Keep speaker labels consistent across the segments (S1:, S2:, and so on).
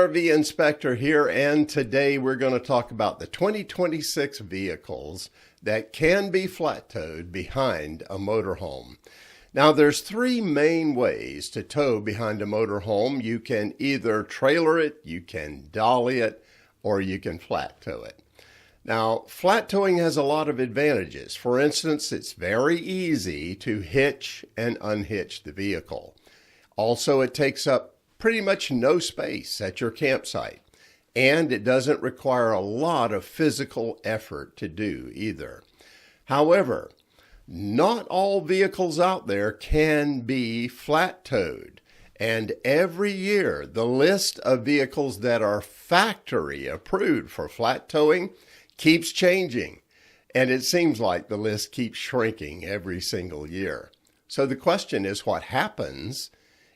S1: RV Inspector here, and today we're going to talk about the 2026 vehicles that can be flat-towed behind a motorhome. Now, there's three main ways to tow behind a motorhome. You can either trailer it, you can dolly it, or you can flat tow it. Now, flat towing has a lot of advantages. For instance, it's very easy to hitch and unhitch the vehicle. Also, it takes up pretty much no space at your campsite, and it doesn't require a lot of physical effort to do either. However, not all vehicles out there can be flat-towed, and every year the list of vehicles that are factory approved for flat towing keeps changing, and it seems like the list keeps shrinking every single year. So the question is, what happens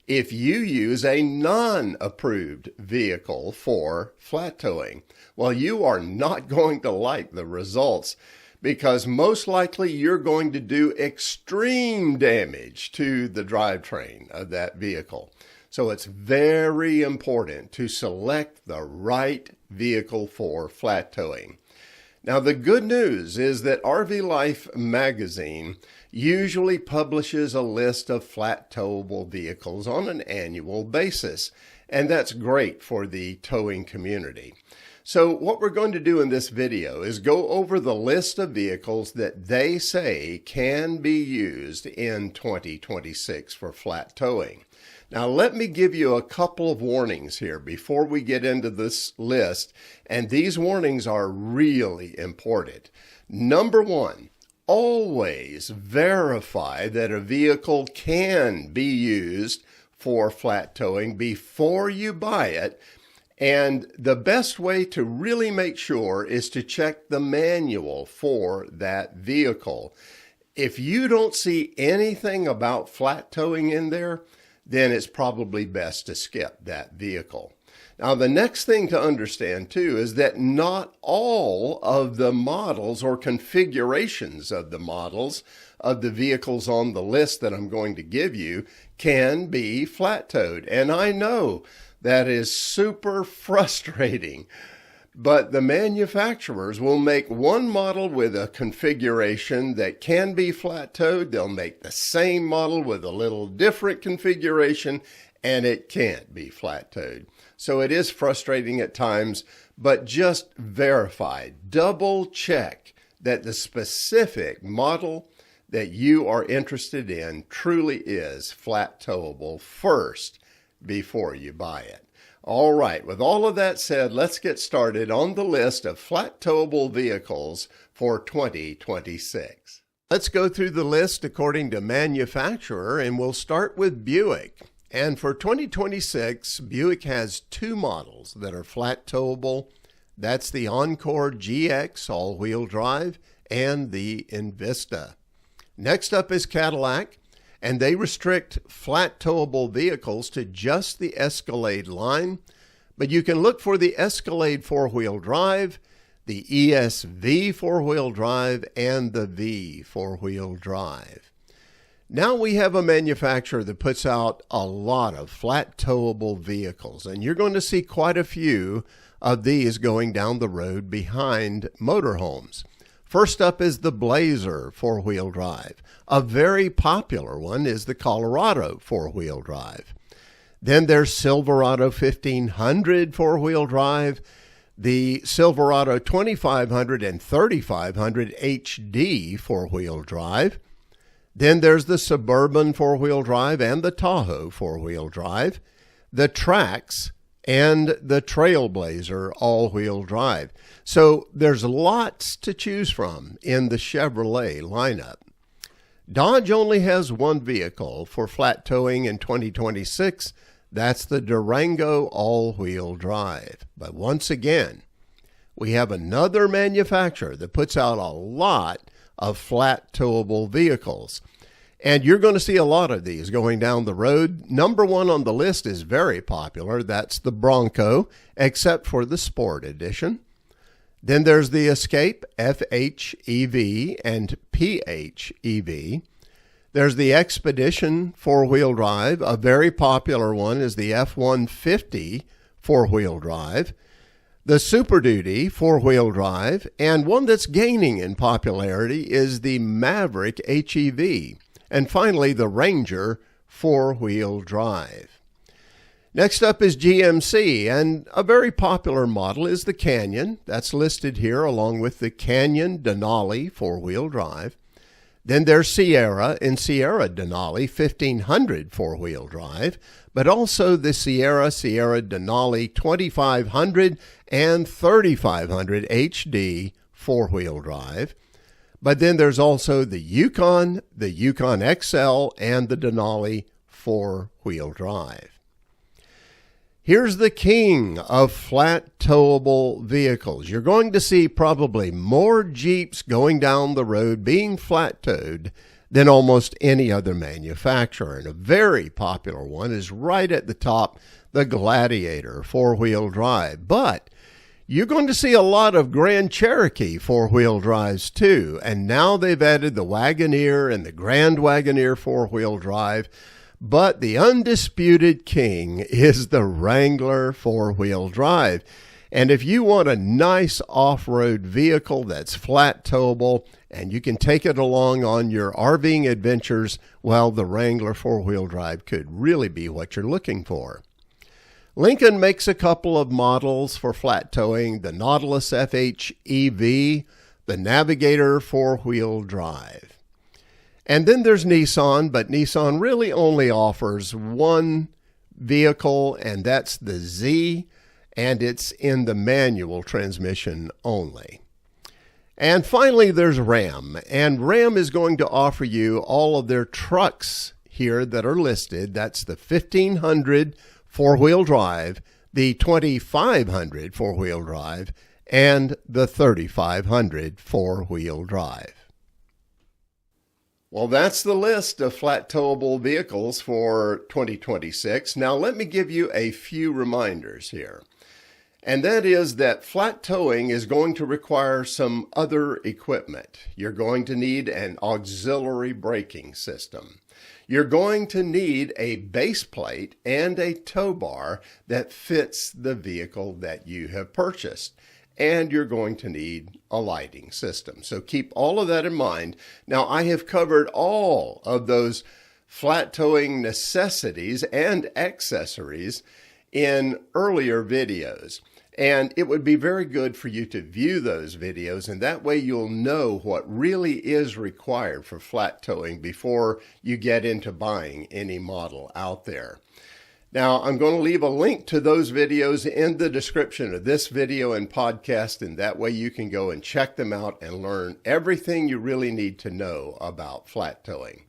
S1: if you use a non-approved vehicle for flat towing? Well, you are not going to like the results, because most likely you're going to do extreme damage to the drivetrain of that vehicle. So it's very important to select the right vehicle for flat towing. Now, the good news is that RV Life magazine usually publishes a list of flat towable vehicles on an annual basis, and that's great for the towing community. So what we're going to do in this video is go over the list of vehicles that they say can be used in 2026 for flat towing. Now, let me give you a couple of warnings here before we get into this list, and these warnings are really important. Number one, always verify that a vehicle can be used for flat towing before you buy it. And the best way to really make sure is to check the manual for that vehicle. If you don't see anything about flat towing in there, then it's probably best to skip that vehicle. Now, the next thing to understand too is that not all of the models or configurations of the models of the vehicles on the list that I'm going to give you can be flat towed. And I know that is super frustrating, but the manufacturers will make one model with a configuration that can be flat towed. They'll make the same model with a little different configuration, and it can't be flat towed. So it is frustrating at times, but just verify, double check that the specific model that you are interested in truly is flat towable first before you buy it. All right, with all of that said, let's get started on the list of flat towable vehicles for 2026. Let's go through the list according to manufacturer, and we'll start with Buick. And for 2026, Buick has two models that are flat towable. That's the Encore GX all-wheel drive and the Invista. Next up is Cadillac, and they restrict flat towable vehicles to just the Escalade line, but you can look for the Escalade four-wheel drive, the ESV four-wheel drive, and the V four-wheel drive. Now we have a manufacturer that puts out a lot of flat towable vehicles, and you're going to see quite a few of these going down the road behind motorhomes. First up is the Blazer four-wheel drive. A very popular one is the Colorado four-wheel drive. Then there's Silverado 1500 four-wheel drive, the Silverado 2500 and 3500 HD four-wheel drive. Then there's the Suburban four-wheel drive and the Tahoe four-wheel drive, the Trax, and the Trailblazer all-wheel drive. So there's lots to choose from in the Chevrolet lineup. Dodge only has one vehicle for flat towing in 2026. That's the Durango all-wheel drive. But once again, we have another manufacturer that puts out a lot of flat towable vehicles. And you're going to see a lot of these going down the road. Number one on the list is very popular. That's the Bronco, except for the Sport Edition. Then there's the Escape FHEV and PHEV. There's the Expedition four-wheel drive. A very popular one is the F-150 four-wheel drive, the Super Duty four-wheel drive, and one that's gaining in popularity is the Maverick HEV, and finally the Ranger four-wheel drive. Next up is GMC, and a very popular model is the Canyon. That's listed here along with the Canyon Denali four-wheel drive. Then there's Sierra and Sierra Denali 1500 four-wheel drive, but also the Sierra Denali 2500 and 3500 HD four-wheel drive. But then there's also the Yukon XL, and the Denali four-wheel drive. Here's the king of flat towable vehicles. You're going to see probably more Jeeps going down the road being flat towed than almost any other manufacturer. And a very popular one is right at the top, the Gladiator four-wheel drive. But you're going to see a lot of Grand Cherokee four-wheel drives too. And now they've added the Wagoneer and the Grand Wagoneer four-wheel drive. But the undisputed king is the Wrangler four-wheel drive. And if you want a nice off-road vehicle that's flat towable and you can take it along on your RVing adventures, well, the Wrangler four-wheel drive could really be what you're looking for. Lincoln makes a couple of models for flat towing, the Nautilus FH EV, the Navigator four-wheel drive. And then there's Nissan, but Nissan really only offers one vehicle, and that's the Z, and it's in the manual transmission only. And finally, there's Ram, and Ram is going to offer you all of their trucks here that are listed. That's the 1500 four-wheel drive, the 2500 four-wheel drive, and the 3500 four-wheel drive. Well, that's the list of flat towable vehicles for 2026. Now, let me give you a few reminders here. And that is that flat towing is going to require some other equipment. You're going to need an auxiliary braking system. You're going to need a base plate and a tow bar that fits the vehicle that you have purchased. And you're going to need a lighting system. So keep all of that in mind. Now, I have covered all of those flat towing necessities and accessories in earlier videos. And it would be very good for you to view those videos, and that way you'll know what really is required for flat towing before you get into buying any model out there. Now, I'm going to leave a link to those videos in the description of this video and podcast, and that way you can go and check them out and learn everything you really need to know about flat towing.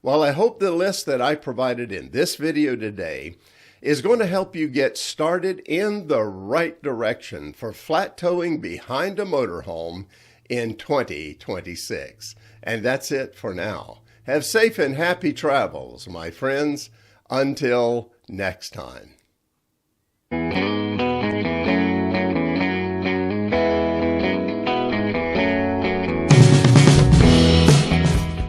S1: Well, I hope the list that I provided in this video today is going to help you get started in the right direction for flat towing behind a motorhome in 2026. And that's it for now. Have safe and happy travels, my friends. Until next time.